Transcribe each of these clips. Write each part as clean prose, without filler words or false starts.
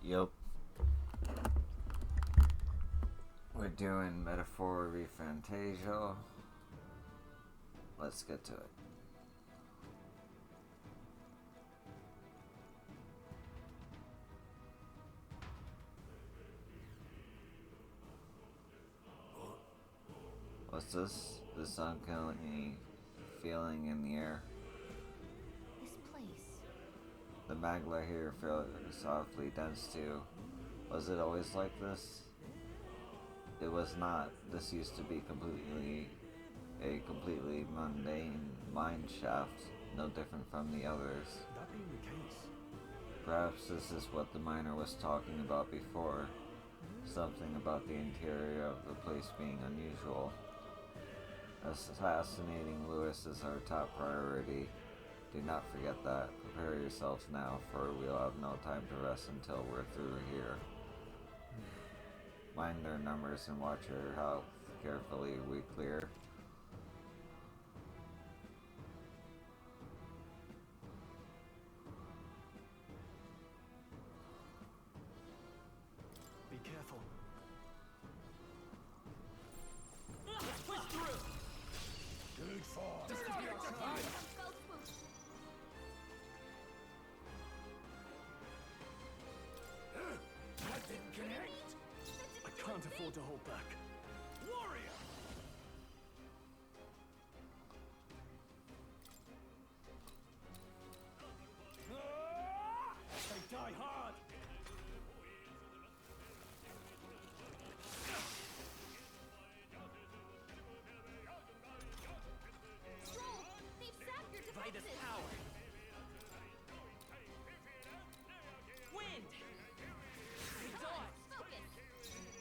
Yup. We're doing metaphor refantazio. Let's get to it. What's this? This uncanny feeling in the air. This place. The magla here felt softly dense too. Was it always like this? It was not. This used to be a completely mundane mine shaft, no different from the others. That being the case, Perhaps this is what the miner was talking about before. Something about the interior of the place being unusual. Assassinating Lewis is our top priority. Do not forget that. Prepare yourselves now, for we'll have no time to rest until we're through here. Mind their numbers and watch your health carefully. We clear. be careful. Push through! Good fall. This could be our time! Go swoosh. That didn't connect! I can't afford to hold back. Warrior! They die hard! Stroll! They've sapped your Vitus defenses! power! Wind! They die! Focus!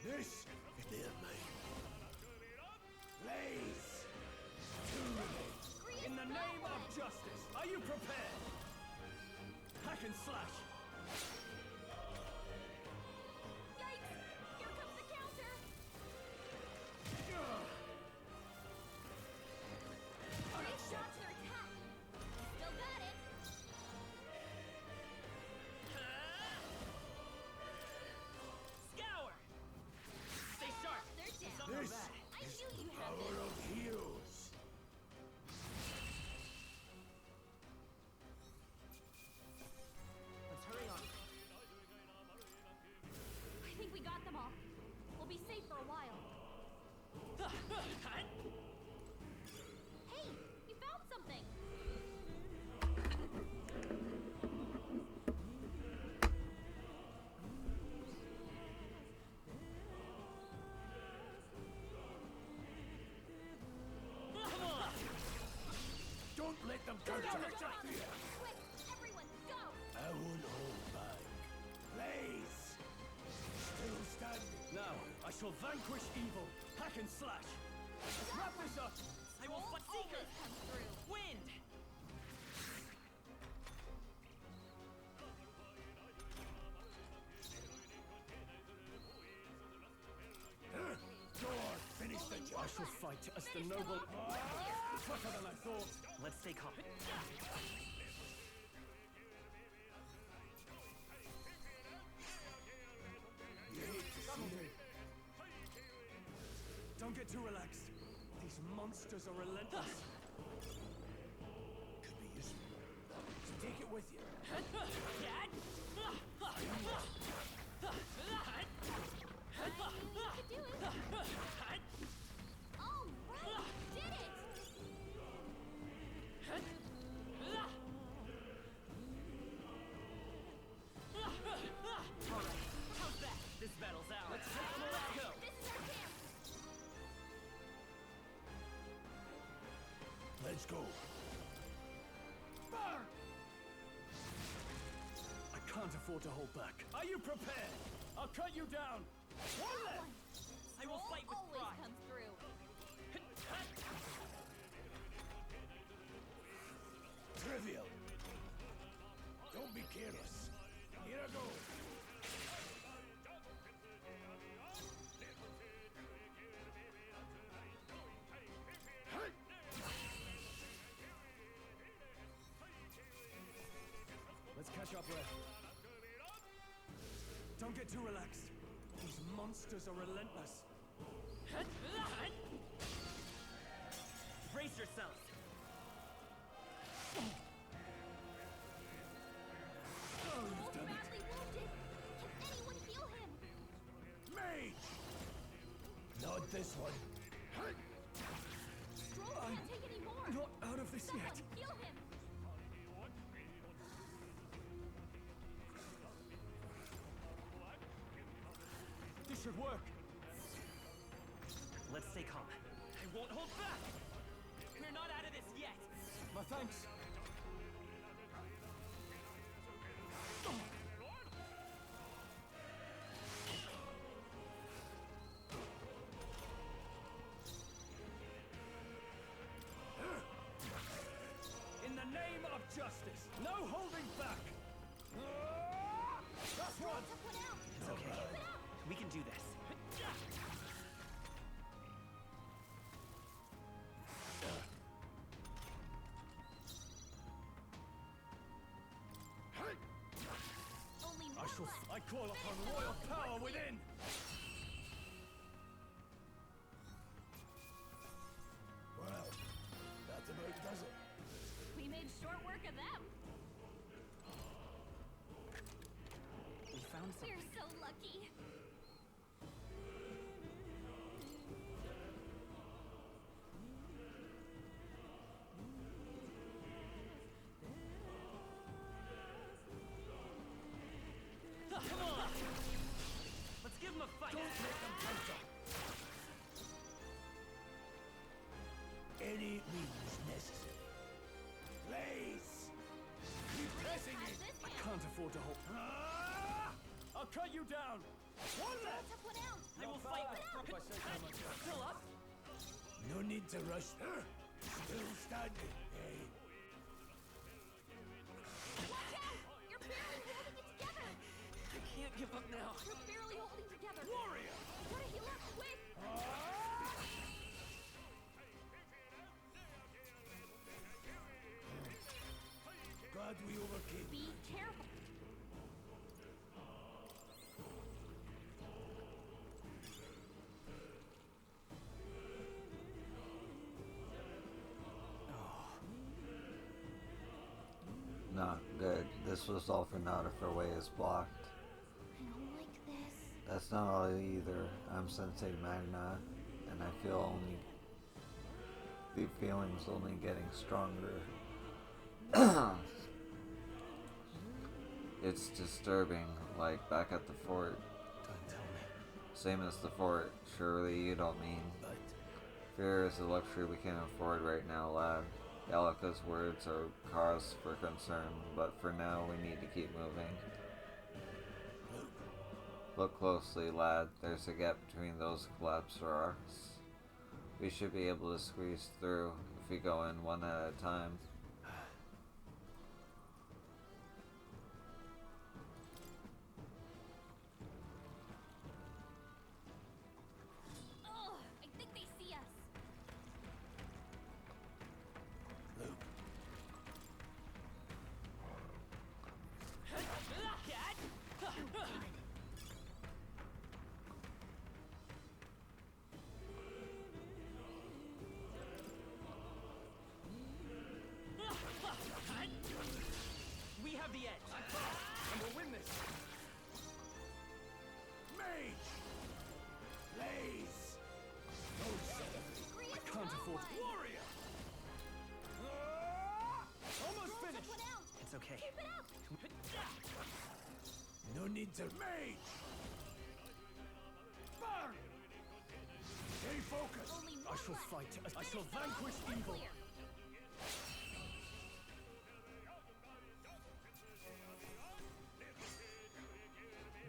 This is their main. Blaze! Grease In the name of goblin! justice, are you prepared? Hack and slash! Yikes! Here comes the counter! Great shots their attack! Still got it! Scour! Stay sharp! They're down! This I is knew the you had power this! of heals. Let's hurry on. I think we got them all. We'll be safe for a while. Hey! We found something! Come on! Don't let them Go, counter go, attack go. you. Quick! Everyone, go! I won't hold back. Blaze! Still standing. Now, I shall vanquish evil. Hack and slash. Let's wrap this up. I will fight Seeker. Always comes through. Wind. Go on, finish the I job. shall fight as the noble. Tougher than I thought. Let's stay calm. You hate to see me. Don't get too relaxed. These monsters are relentless. Could be useful. So take it with you. You could do it. All right, we did it. How's that? This battle's out. Let's go. This is our chance. Let's go. Burn! I can't afford to hold back. Are you prepared? I'll cut you down. One left. I will fight with Always pride. comes through. Trivial. Don't be careless. Here I go. Let's catch our breath. Don't get too relaxed. These monsters are relentless. Brace yourselves. You've done it. Badly wounded. Can anyone heal him? Mage! Not this one. Stroll can't take any more. Not out of this Someone yet. heal him. This should work. Let's stay calm. I won't hold back. We're not out of this yet. My thanks. In the name of justice, no holding back. That's Stroll one. took one out. It's okay. Keep it up. We can do this. Only I one shall. left. I call upon royal power within. Well, that about does it. We made short work of them. We found something. We're so lucky. Come on! Let's give him a fight. Don't make them counter. Any means necessary. Blaze! Keep pressing How's it! this I hand? can't afford to hold. I'll cut you down. One Stroll left. took one out. I will fight. If I say so myself. Still up? No need to rush. Still standing, eh? Watch out! You're barely holding it together. I can't give up now. You're barely holding together. Warrior! Gotta heal up quick. Glad we overcame. Be careful. Not good. This was all for naught if her way is blocked. I don't like this. That's not all either. I'm sensing Magna, and I feel only the feeling's only getting stronger. It's disturbing, like back at the fort. Don't tell me. Same as the fort. Surely you don't mean. But Fear is a luxury we can't afford right now, lad. Yalaka's words are cause for concern, but for now we need to keep moving. Look closely, lad. There's a gap between those collapsed rocks. We should be able to squeeze through if we go in one at a time. Oh, I think they see us. Luke, We have the edge. And we'll win this. mage! Blaze! No son of a Agree I is can't no afford. one. warrior! Almost Stroll took finished. one out. It's okay. Keep it up. No need to mage! Burn! Stay focused! Only I one shall left. fight. I shall Finish them off. vanquish We're evil. clear.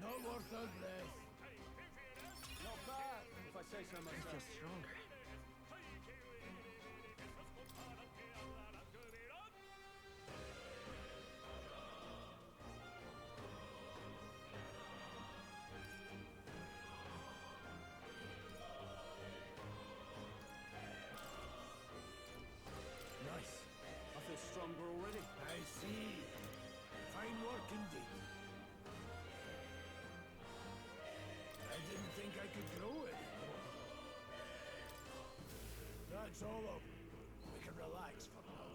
Not worth a breath. Not bad, if I say so I myself. feel stronger. Nice. I feel stronger already. I see. Fine work indeed. It's all over. We can relax for now.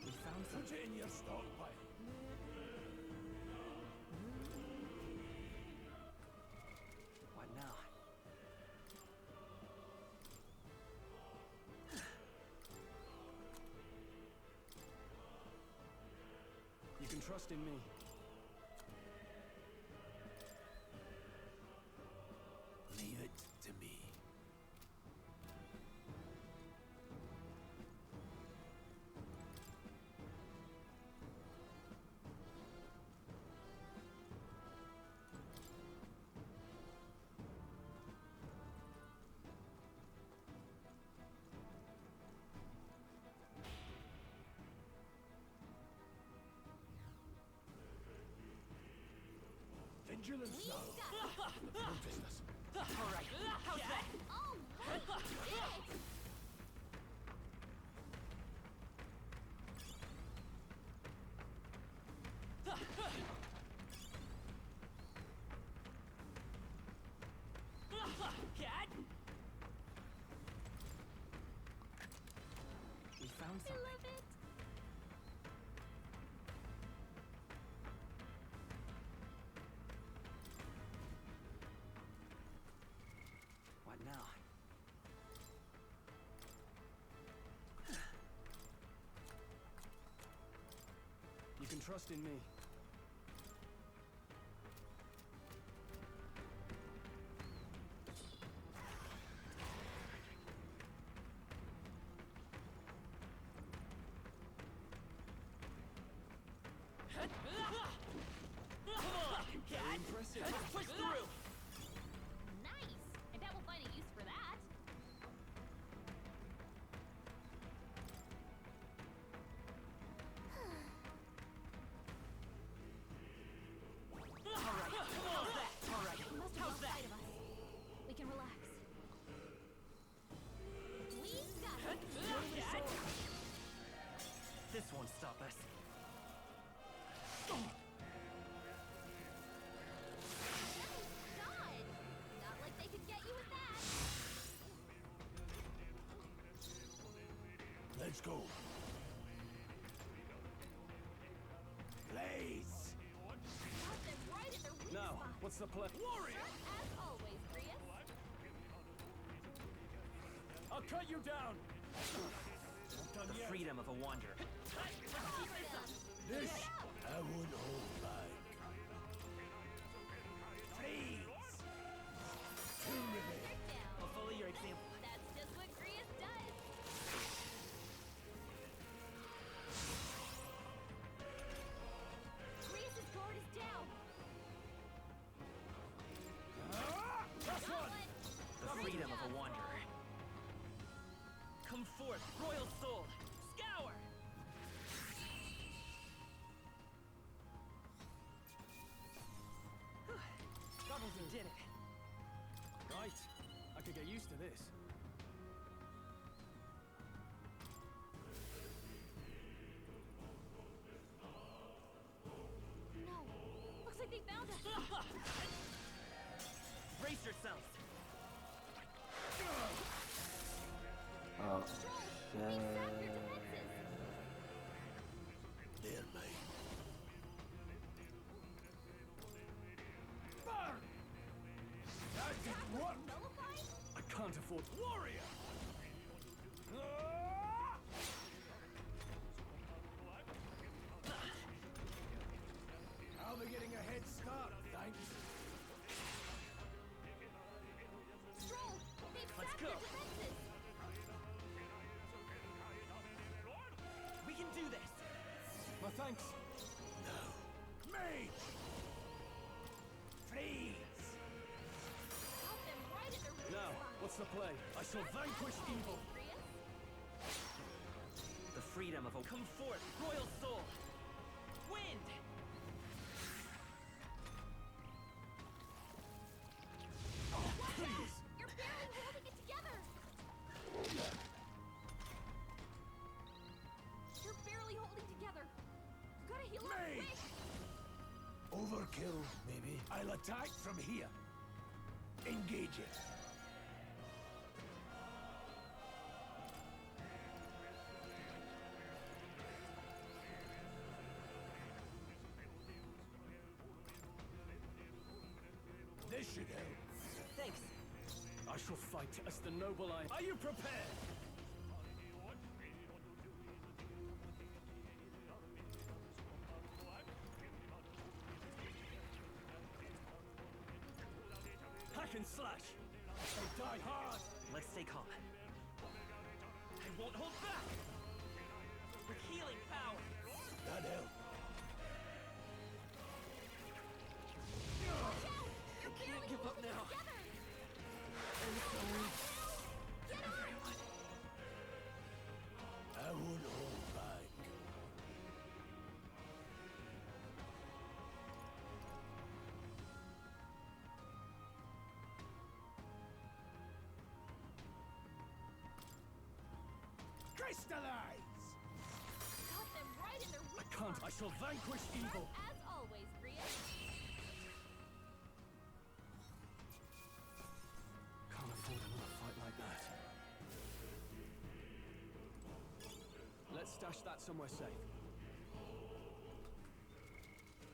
We found some. Put it in your stockpile. What now? You can trust in me. Leave it to me. Vigilance now. Noticed us. All right. How's that? Oh, right, you did it! Cat? We found I something. love it. What now? You can trust in me. Cat? Impressive. Let's push through. Nice. I bet we'll find a use for that. All right. How's that? All right. He must be How's that? outside of us. We can relax. We got it. Cat? This won't stop us. God! Not like they could get you with that. Let's go. Blaze! Got them right at their weak Now, spot. what's the plan? Warrior! As always, Prius. I'll cut you down. Not done The yet. freedom of a wanderer. This I won't hold back. Freeze! Two remain. They're down. I'll follow your example. That's just what Prius does. Prius's guard is down. Last Got one. one. The freedom of a wanderer. Come forth, royal soul. Scour! You did it. Right. I could get used to this. No. Looks like they found us. Brace yourselves. Oh, Stroll, shit. sap your defenses. They're mine. Burn! That didn't work. Nullified? I can't afford warrior. I'll be getting a head start, thanks. Stroll, they've Let's sapped go. their defenses. We can do this. My thanks. No. Mage! Freeze! Got them right at their weak Now, spot. what's the play? I shall vanquish evil. Prius? The freedom of a... Come forth, royal soul. Wind! Overkill, maybe. I'll attack from here. Engage it. This should help. Thanks. I shall fight as the noble I am. Are you prepared? Hack and slash. They die hard. Let's stay calm. I won't hold back. With healing power. That helped. You're Can't barely give up holding now. together. I'm sorry. Get up! I won't hold back. Crystallize! Got them right in their I weak can't. I spot. shall vanquish evil. As always, Grian. Can't afford another fight like that. Let's stash that somewhere safe.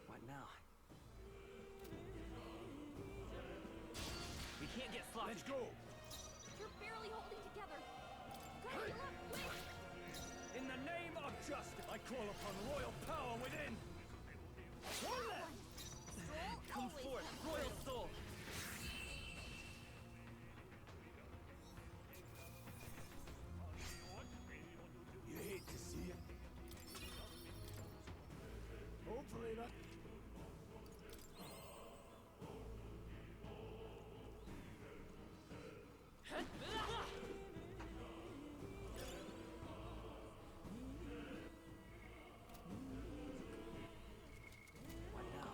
What now? We can't get sloppy. Let's go! You're barely holding together. Gotta heal up quick. In the name of justice, I call upon royal power within. One left. Soul Come always forth, comes royal first. soul. You hate to see it. Hopefully not. What now?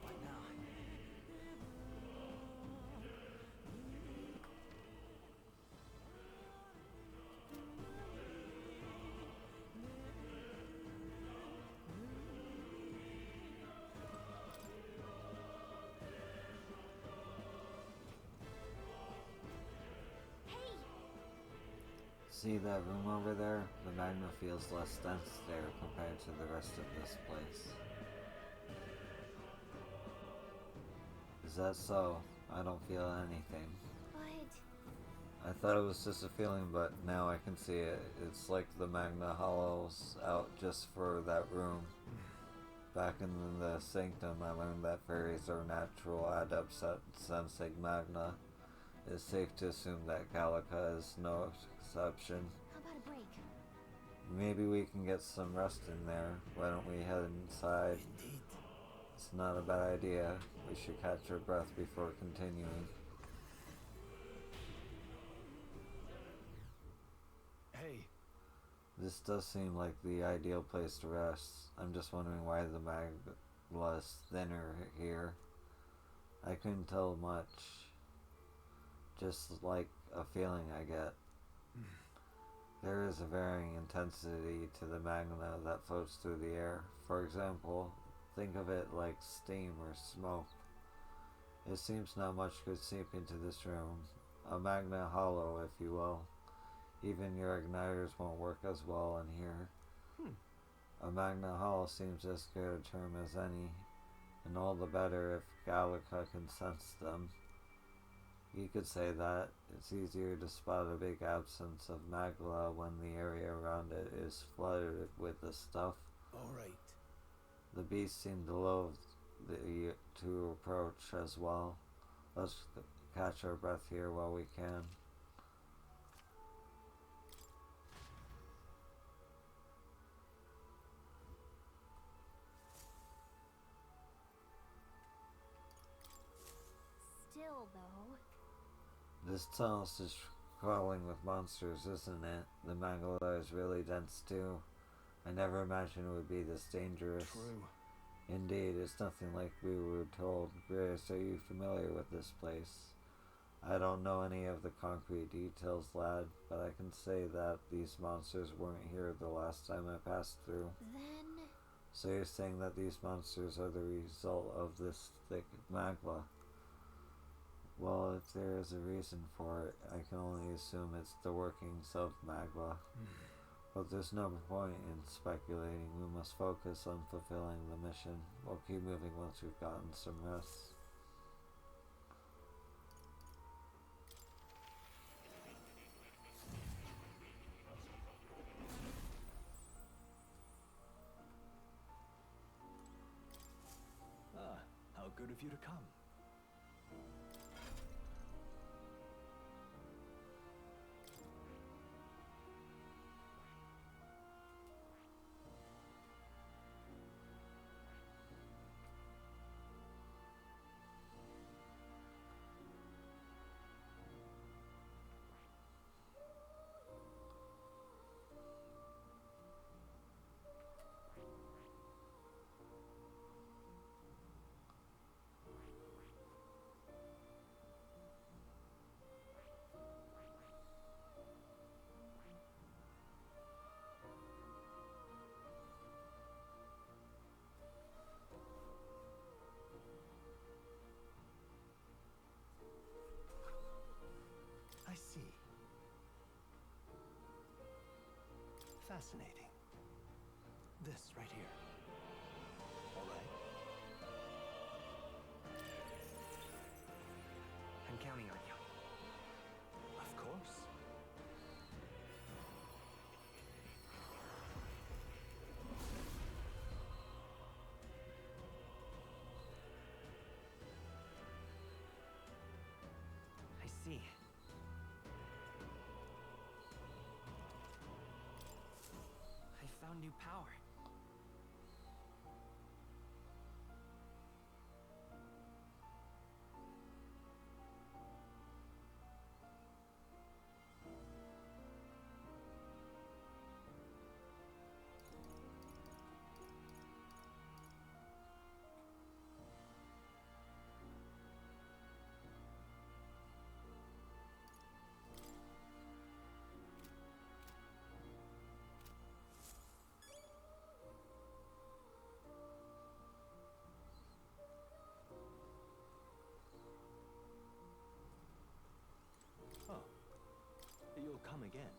What now? Hey, See that room over there? The magma feels less dense there compared to the rest of this place. Is that so? I don't feel anything. but I thought it was just a feeling, but now I can see it. It's like the magma hollows out just for that room. Back in the sanctum, I learned that fairies are natural adepts at sensing magna. It's safe to assume that Gallica is no exception. how about a break? Maybe we can get some rest in there. Why don't we head inside? Indeed. It's not a bad idea. We should catch our breath before continuing. Hey, This does seem like the ideal place to rest. I'm just wondering why the magma is thinner here. I couldn't tell much. Just like a feeling I get. There is a varying intensity to the magma that floats through the air. For example, think of it like steam or smoke. It seems not much could seep into this room. A magna hollow, if you will. Even your igniters won't work as well in here. A magna hollow seems as good a term as any, and all the better if Gallica can sense them. You could say that it's easier to spot a big absence of magma when the area around it is flooded with the stuff. Alright. The beast seemed to loathe to approach as well. Let's catch our breath here while we can. Still, though. This tunnel is crawling with monsters, isn't it? The magma is really dense too. I never imagined it would be this dangerous. true. Indeed, it's nothing like we were told. Grace, are you familiar with this place? I don't know any of the concrete details, lad, but I can say that these monsters weren't here the last time I passed through. Then So you're saying that these monsters are the result of this thick magma? Well, if there is a reason for it, I can only assume it's the workings of magma. But there's no point in speculating. We must focus on fulfilling the mission. We'll keep moving once we've gotten some rest. Ah, how good of you to come. I see. Fascinating. This right here. All right. I'm counting on you. Of course. I see. I found new power. Oh. You'll come again.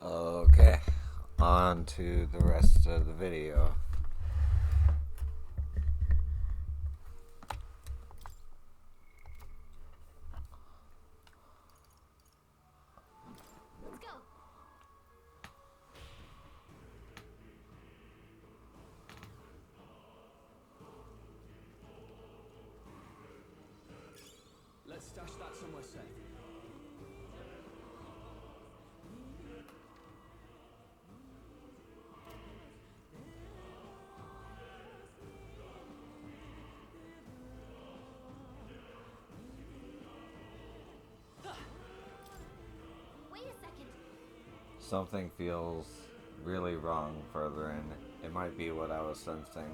Okay, on to the rest of the video. Let's go. Let's stash that somewhere safe. Wait a second. Something feels really wrong further in. It might be what I was sensing.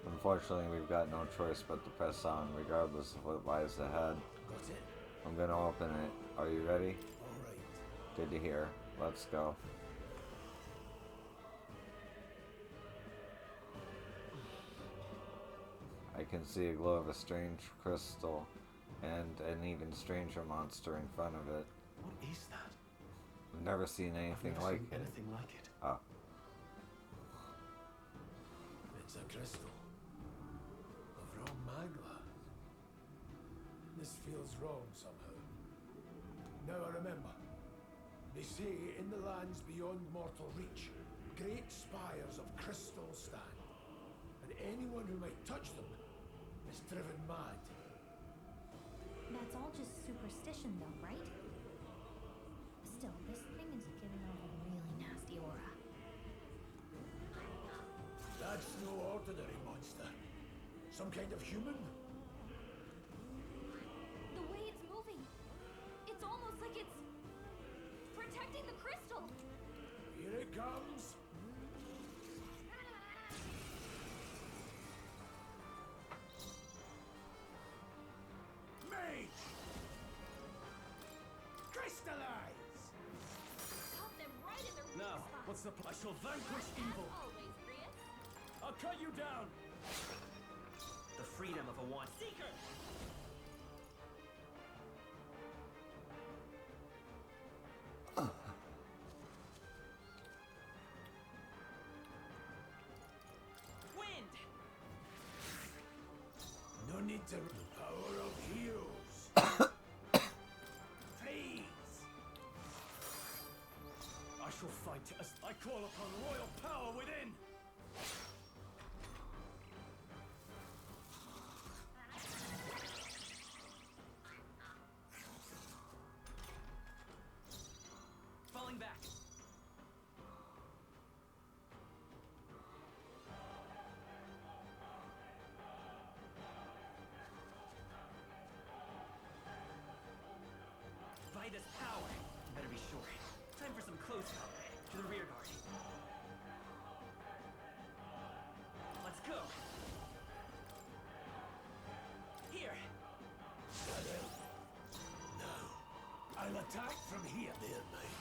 Unfortunately, we've got no choice but to press on, regardless of what lies ahead. Got it? I'm gonna open it. Are you ready? Alright. Good to hear. Let's go. I can see a glow of a strange crystal and an even stranger monster in front of it. What is that? I've never seen anything Never like seen it. anything like it. Ah, It's a crystal. Of raw magma. This feels wrong somehow. Now I remember. They say in the lands beyond mortal reach, great spires of crystal stand. And anyone who might touch them is driven mad. That's all just superstition, though, right? Still, this thing is giving off a really nasty aura. That's no ordinary monster. Some kind of human? The way it's moving, it's almost like it's protecting the crystal! Here it comes. Mage! Crystallize! Caught them right in their weak Now, spot. what's the I shall vanquish As evil. always, Prius. I'll cut you down. The freedom of a want. Seeker! Wind! No need to. The power of heroes. Freeze! I shall fight as I call upon royal power within. Falling back. Vida's power. Better be sure. Time for some close combat. To the rear guard. Let's go. Here. No. I'll attack from here, dear mate.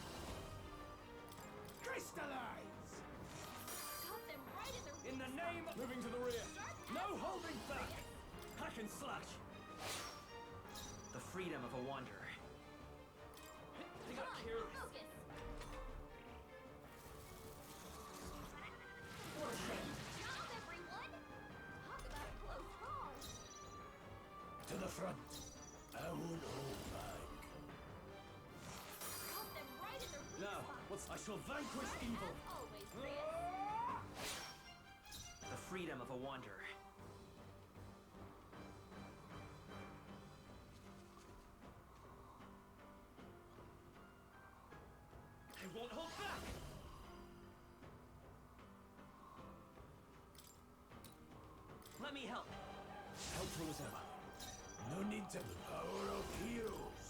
Crystallize! Caught them right in their weak In the name of moving to the rear. No holding back. Hack and slash. The freedom of a wanderer. They Come got on, careless. focus. Job, everyone! Talk about a close call. To the front. I won't hold back. Caught them right in their weak Now, spot. I shall vanquish evil. As always, Prius. The freedom of a wanderer. I won't hold back. Let me help. Helpful as ever. No need to. The power of heroes.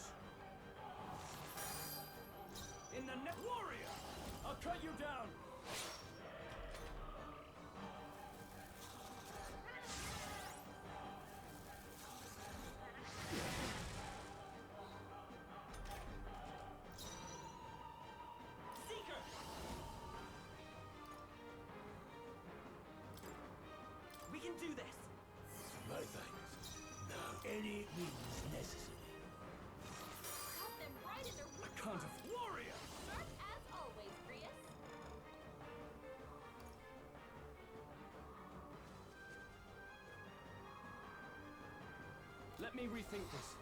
In the net warrior. I'll cut you down. Seeker! We can do this. My thanks. Now, any means necessary. Caught them right in their I weak can't spot. warrior. Sharp as always, Prius. Let me rethink this.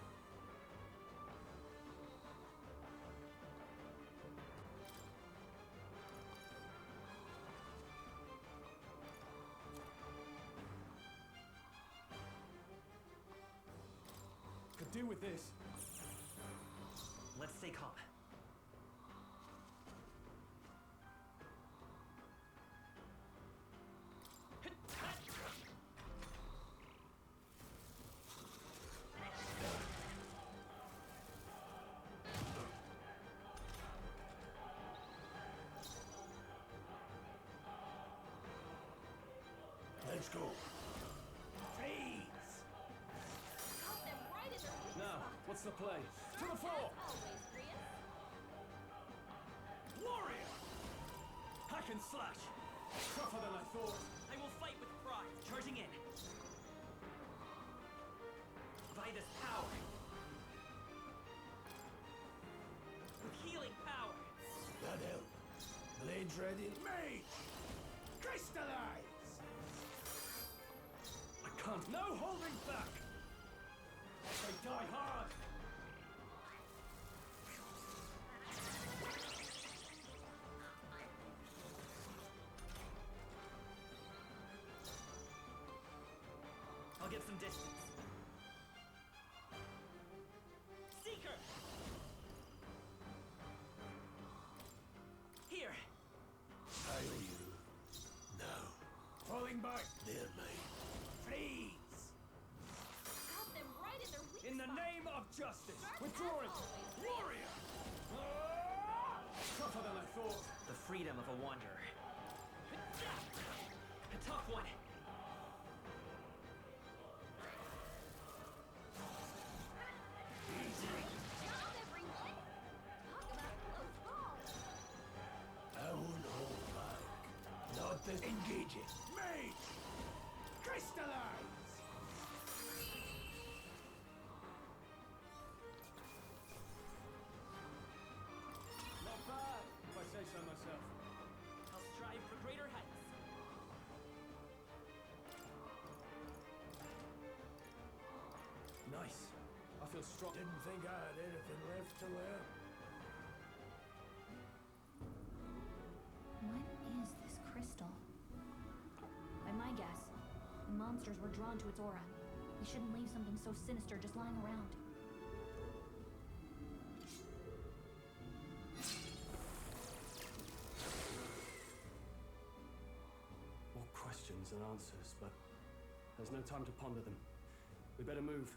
Could do with this. Let's stay calm. Let's go. Freeze! Caught them right in their weak Now, spot. what's the play? To the Sharp fore. as always, Prius. Warrior! Hack and slash. Tougher than I thought. I will fight with pride. Charging in. Vida's power. With healing power. That help. Blades ready. Mage! Crystallize! I can't. No holding back. They die hard. I'll get some distance. Seeker! Here! I owe you. Now. Falling back, dear mate. Freeze! Caught them right in their weak In the spot. name of justice. Sharp Withdrawing. as always, Prius. Warrior! Ah! Tougher than I thought. The freedom of a wanderer. A tough one. Stop, everyone! Talk about a close call. I won't hold back. Not this engaging. Mate! Crystallize! Not bad, if I say so myself. I'll strive for greater heights. Nice. I feel strong. Didn't think I had anything left to learn. What is this crystal? By my guess, the monsters were drawn to its aura. We shouldn't leave something so sinister just lying around. More questions than answers, but there's no time to ponder them. We better move.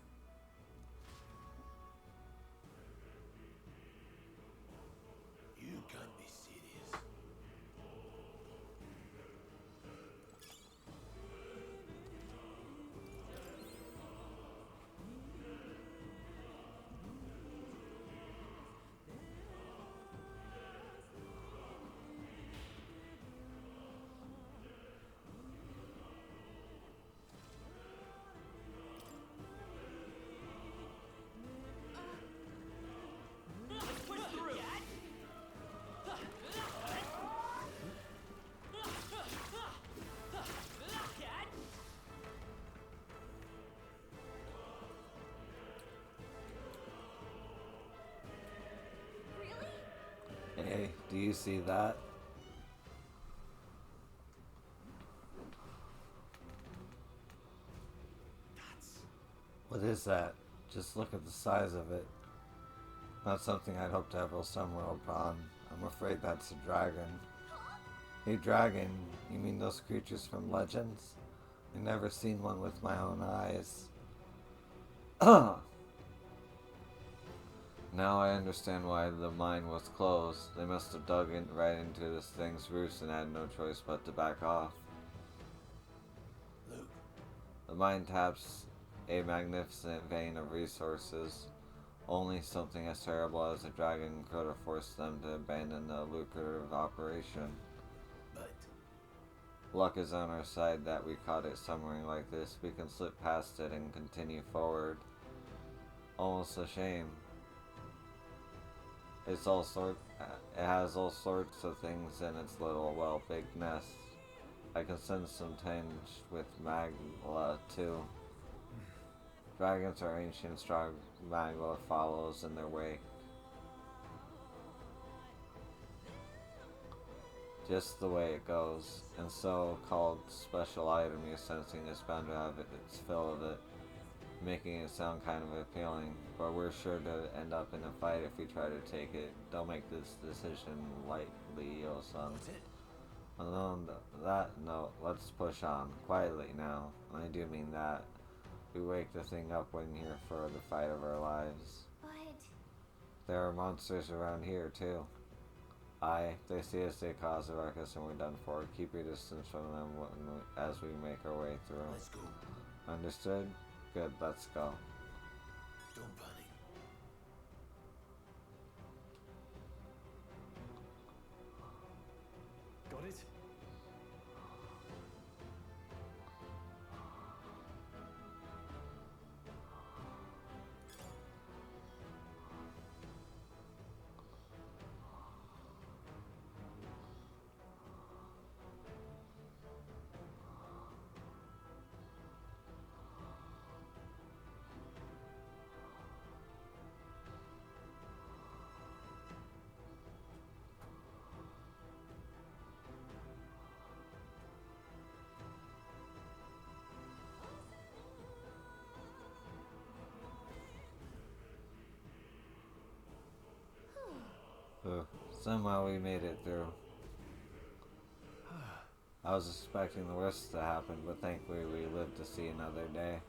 You can't be serious. Let's push through. Really? Hey, do you see that? What is that? Just look at the size of it. Not something I'd hope to ever stumble upon. I'm afraid that's a dragon. A dragon? You mean those creatures from legends? I've never seen one with my own eyes. Now I understand why the mine was closed. They must have dug in right into this thing's roots and had no choice but to back off. Luke, The mine taps a magnificent vein of resources. Only something as terrible as a dragon could have forced them to abandon a lucrative operation. but Luck is on our side that we caught it somewhere like this. We can slip past it and continue forward. Almost a shame. It has all sorts of things in its little, well, big nest. I can sense some tinge with magma too. Dragons are ancient, strong magma follows in their wake. Just the way it goes. And so-called special item you're sensing is bound to have its fill of it, making it sound kind of appealing. But we're sure to end up in a fight if we try to take it. Don't make this decision lightly, Yo-san. what's it? On that note, let's push on. Quietly now. I do mean that. We wake the thing up when here for the fight of our lives. But There are monsters around here, too. Aye, they see us, they cause a ruckus, and we're done for. Keep your distance from them as we make our way through. Let's go. Understood? Good, let's go. Don't panic. Got it? Somehow we made it through. I was expecting the worst to happen, but thankfully we lived to see another day.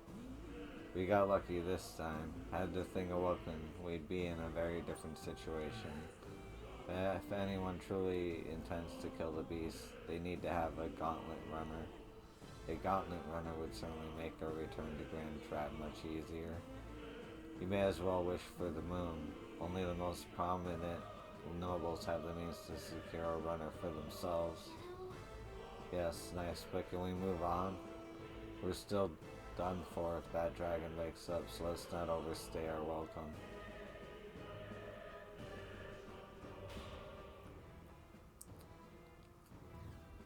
We got lucky this time. Had the thing awoken, we'd be in a very different situation. If anyone truly intends to kill the beast, they need to have a gauntlet runner. A gauntlet runner would certainly make a return to Grand Trap much easier. You may as well wish for the moon. Only the most prominent nobles have the means to secure a runner for themselves. Yes, nice, but can we move on? We're still done for if that dragon wakes up, so let's not overstay our welcome.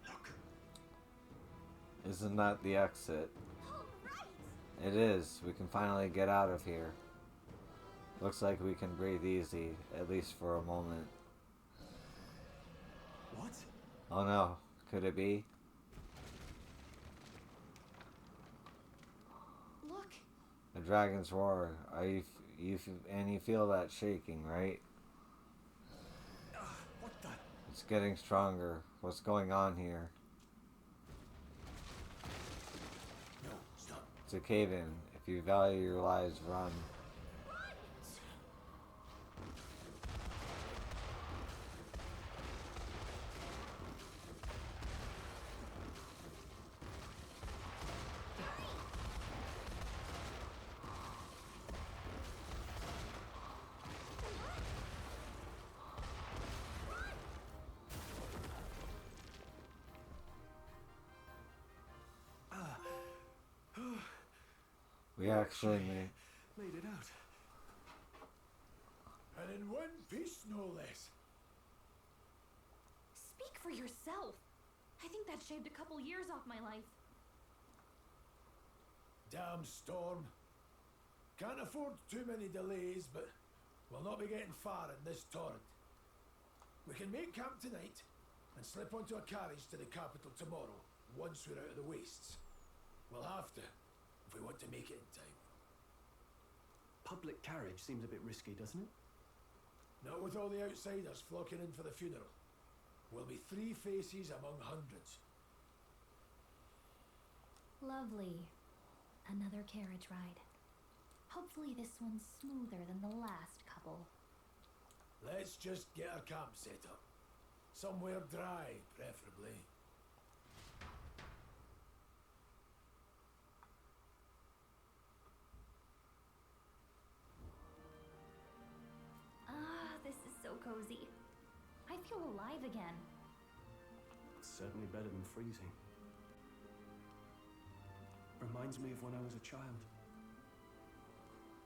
Look. Isn't that the exit? All right. It is. We can finally get out of here. Looks like we can breathe easy, at least for a moment. What? Oh no, could it be? Look. A dragon's roar. Are and you feel that shaking, right? What the? It's getting stronger. What's going on here? No, stop. It's a cave-in. If you value your lives, run. We actually Made it out. And in one piece, no less. Speak for yourself. I think that shaved a couple years off my life. Damn storm. Can't afford too many delays, but we'll not be getting far in this torrent. We can make camp tonight and slip onto a carriage to the capital tomorrow, once we're out of the wastes. We'll have to, if we want to make it in time. Public carriage seems a bit risky, doesn't it? Not with all the outsiders flocking in for the funeral. We'll be 3 faces among hundreds. Lovely. Another carriage ride. Hopefully this one's smoother than the last couple. Let's just get our camp set up. Somewhere dry, preferably. Ah, this is so cozy. I feel alive again. It's certainly better than freezing. Reminds me of when I was a child.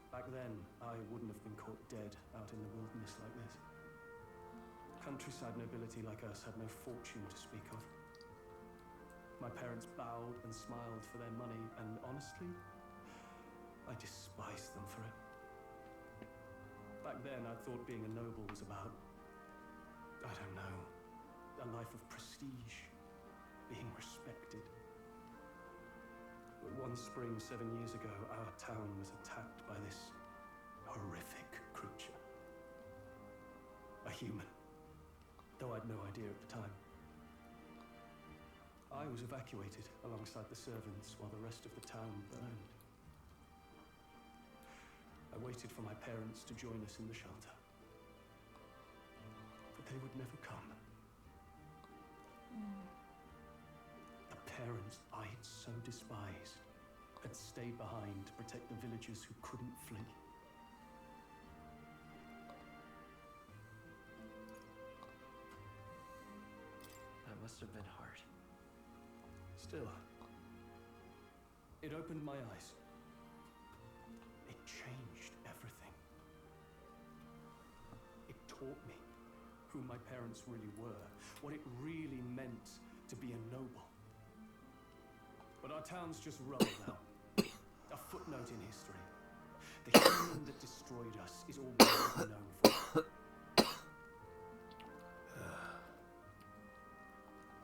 Back then, I wouldn't have been caught dead out in the wilderness like this. Countryside nobility like us had no fortune to speak of. My parents bowed and smiled for their money, and honestly, I despised them for it. Back then, I thought being a noble was about, I don't know, a life of prestige, being respected. But one spring 7 years ago, our town was attacked by this horrific creature. A human, though I'd no idea at the time. I was evacuated alongside the servants while the rest of the town burned. I waited for my parents to join us in the shelter. But they would never come. The parents I'd so despised had stayed behind to protect the villagers who couldn't flee. That must have been hard. Still, it opened my eyes. It changed everything. It taught me who my parents really were, what it really meant to be a noble. But our town's just rubble now. A footnote in history. The human that destroyed us is all we're ever known for.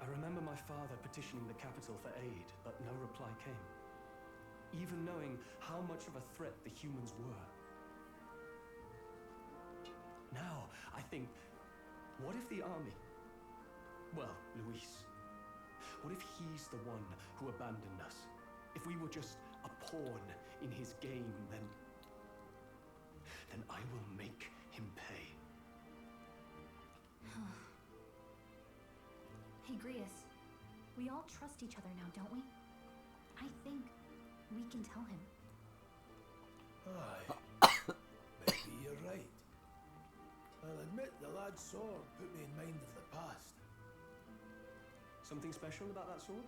I remember my father petitioning the capital for aid, but no reply came. Even knowing how much of a threat the humans were. Now, I think, what if the army, well, Luis, what if he's the one who abandoned us? If we were just a pawn in his game, then I will make him pay. Hey, Grius. We all trust each other now, don't we? I think we can tell him. Aye. Maybe you're right. I'll admit the lad's sword put me in mind of the past. Something special about that sword?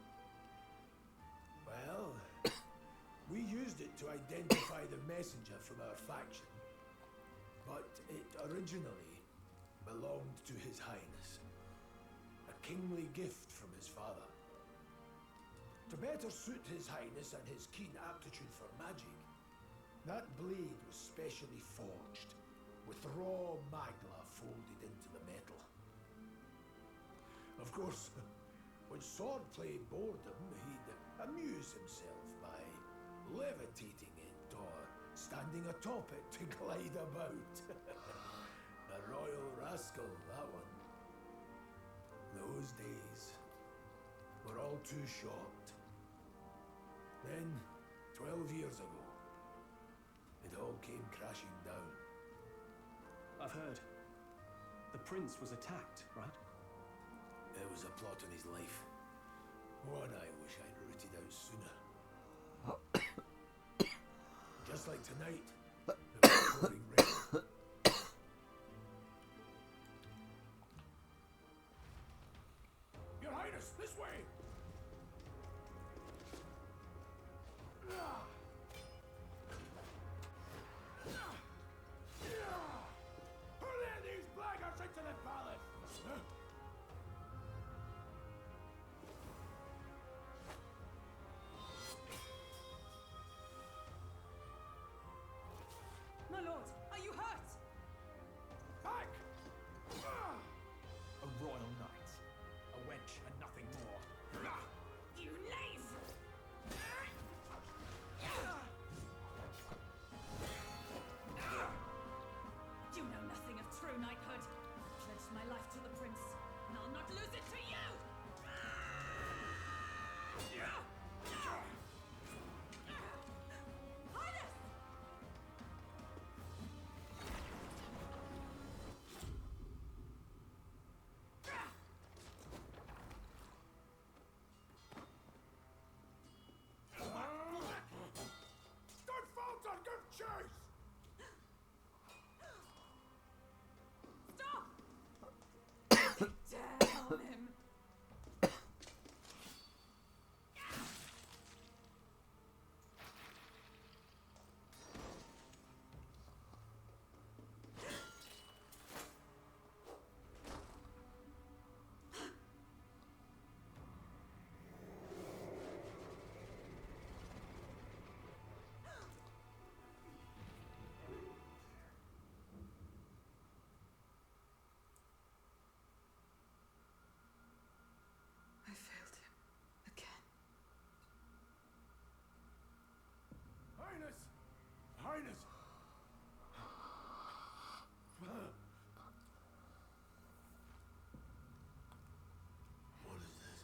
Well, we used it to identify the messenger from our faction. But it originally belonged to His Highness. A kingly gift from his father. To better suit His Highness and his keen aptitude for magic, that blade was specially forged, with raw magla folded into the metal. Of course, when swordplay bored him, he'd amuse himself by levitating it or standing atop it to glide about. A royal rascal, that one. Those days were all too short. Then, 12 years ago, it all came crashing down. I've heard. The prince was attacked, right? There was a plot on his life. One I wish I'd rooted out sooner. Just like tonight, it was pouring rain. Your Highness, this way! Hurry these blackguards into the palace! My lord, are you hurt? Back! A royal knight. A wench and nothing more. You knave! You know nothing of true knighthood. I pledged my life to the prince, and I'll not lose it to you! Highness! Don't falter, give chase! Stop! Dare on him! I failed him again. Highness! Highness! What is this?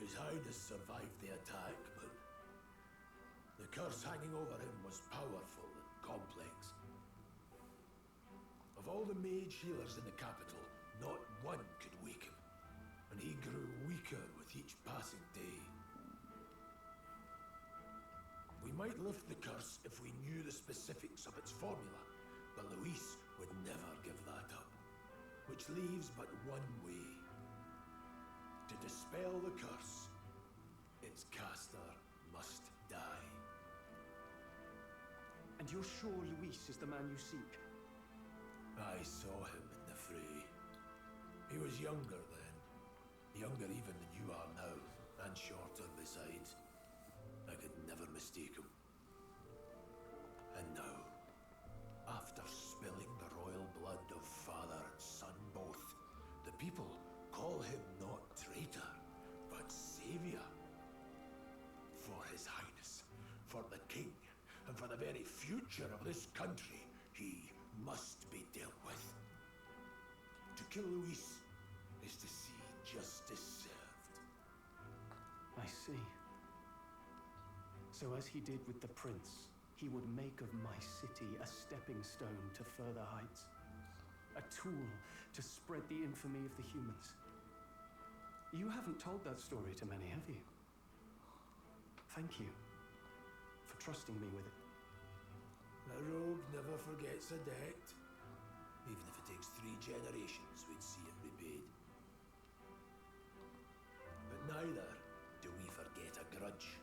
His Highness survived the attack, but the curse hanging over him was powerful and complex. Of all the mage healers in the capital, not one could wake him, and he grew weaker with each passing day. We might lift the curse if we knew the specifics of its formula, but Luis would never give that up. Which leaves but one way. To dispel the curse, its caster must die. And you're sure Luis is the man you seek? I saw him in the fray. He was younger then. Younger even than you are now, and shorter besides. I could never mistake him. And now, after spilling the royal blood of father and son both, the people call him not traitor, but savior. For His Highness, for the king, and for the very future of this country, he must be dealt with. To kill Luis is to see justice served. I see. So as he did with the prince, he he would make of my city a stepping stone to further heights. A tool to spread the infamy of the humans. You haven't told that story to many, have you? Thank you for trusting me with it. A rogue never forgets a debt. Even if it takes 3 generations, we'd see it repaid. But neither do we forget a grudge.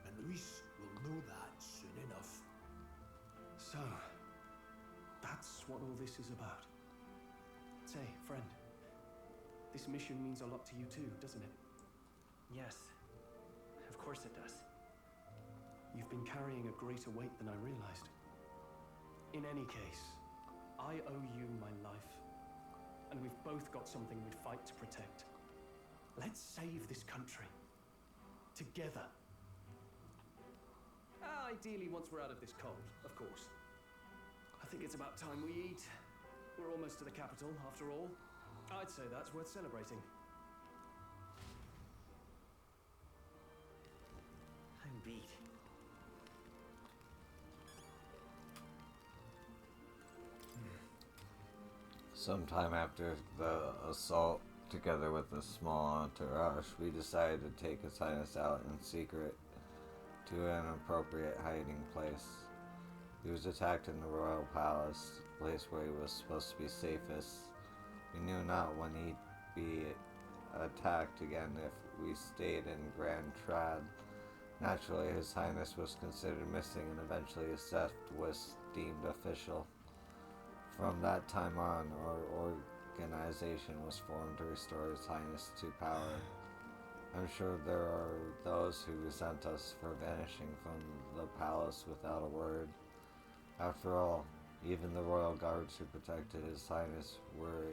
And Luis will know that soon enough. So, that's what all this is about. Say, friend, this mission means a lot to you too, doesn't it? Yes, of course it does. You've been carrying a greater weight than I realized. In any case, I owe you my life, and we've both got something we'd fight to protect. Let's save this country. Together. Ideally, once we're out of this cold, of course. I think it's about time we eat. We're almost to the capital, after all. I'd say that's worth celebrating. I'm beat. Sometime after the assault, together with a small entourage, we decided to take his highness out in secret to an appropriate hiding place. He was attacked in the royal palace, the place where he was supposed to be safest. We knew not when he'd be attacked again if we stayed in Grand Trad. Naturally, his highness was considered missing, and eventually his death was deemed official. From that time on, our organization was formed to restore His Highness to power. I'm sure there are those who resent us for vanishing from the palace without a word. After all, even the royal guards who protected His Highness were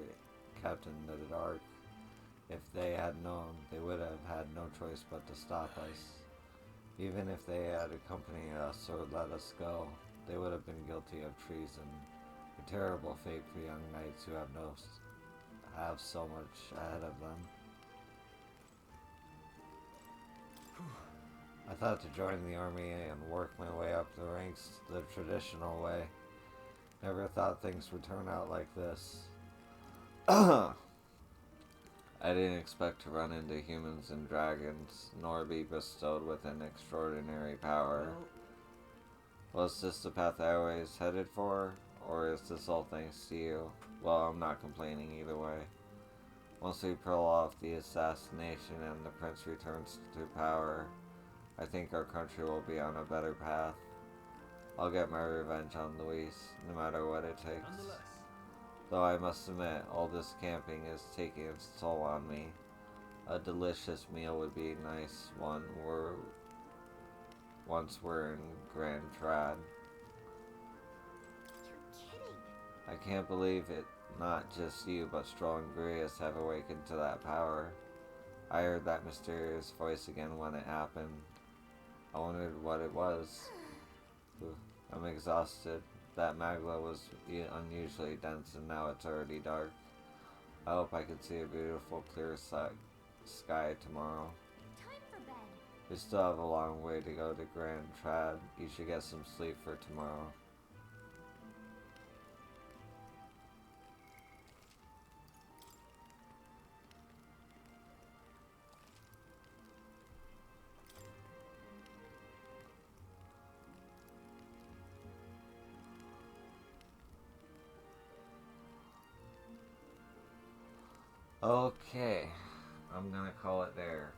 kept in the dark. If they had known, they would have had no choice but to stop us. Even if they had accompanied us or let us go, they would have been guilty of treason. A terrible fate for young knights who have so much ahead of them. I thought to join the army and work my way up the ranks the traditional way. Never thought things would turn out like this. I didn't expect to run into humans and dragons, nor be bestowed with an extraordinary power. Was this the path I was headed for? Or is this all thanks to you? Well, I'm not complaining either way. Once we pull off the assassination and the prince returns to power, I think our country will be on a better path. I'll get my revenge on Luis, no matter what it takes. Though I must admit, all this camping is taking its toll on me. A delicious meal would be a nice one once we're in Grand Trad. I can't believe it. Not just you, but Stroll and Grius have awakened to that power. I heard that mysterious voice again when it happened. I wondered what it was. I'm exhausted. That magla was unusually dense, and now it's already dark. I hope I can see a beautiful, clear sky tomorrow. Time for bed. We still have a long way to go to Grand Trad. You should get some sleep for tomorrow. Okay, I'm gonna call it there.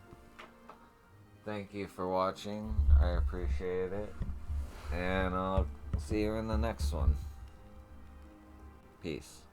Thank you for watching. I appreciate it. And I'll see you in the next one. Peace.